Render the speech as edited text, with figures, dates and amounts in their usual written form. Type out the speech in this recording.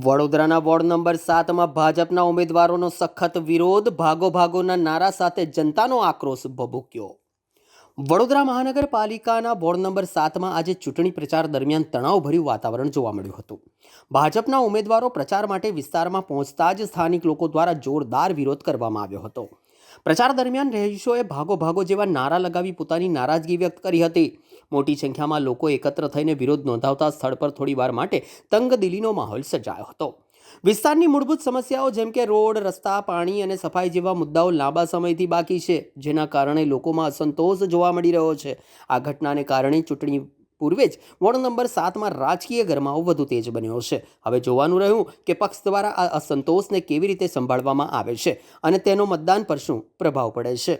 વડોદરાના ward number 7માં ભાજપના ઉમેદવારોનો સખત વિરોધ, ભાગો ભાગોના નારા સાથે જનતાનો આક્રોશ ભભૂક્યો. વડોદરા મહાનગરપાલિકાના વોર્ડ નંબર 7માં આજે ચૂંટણી પ્રચાર દરમિયાન તણાવભર્યું વાતાવરણ જોવા મળ્યું હતું. ભાજપના ઉમેદવારો પ્રચાર માટે વિસ્તારમાં પહોંચતા જ સ્થાનિક લોકો દ્વારા જોરદાર વિરોધ કરવામાં આવ્યો હતો. પ્રચાર દરમિયાન રહીશોએ ભાગો ભાગો જેવા નારા લગાવી પોતાની નારાજગી વ્યક્ત કરી હતી. મોટી સંખ્યામાં લોકો એકત્ર થઈને વિરોધ નોંધાવતા સ્થળ પર થોડીવાર માટે તંગદિલીનો માહોલ સર્જાયો હતો. વિસ્તારની મૂળભૂત સમસ્યાઓ જેમ કે રોડ, રસ્તા, પાણી અને સફાઈ જેવા મુદ્દાઓ લાંબા સમયથી બાકી છે, જેના કારણે લોકોમાં અસંતોષ જોવા મળી રહ્યો છે. આ ઘટનાને કારણે ચૂંટણી પૂર્વે જ વોર્ડ નંબર 7માં રાજકીય ગરમાવો વધુ તેજ બન્યો છે. હવે જોવાનું રહ્યું કે પક્ષ દ્વારા આ અસંતોષને કેવી રીતે સંભાળવામાં આવે છે અને તેનો મતદાન પર શું પ્રભાવ પડે છે.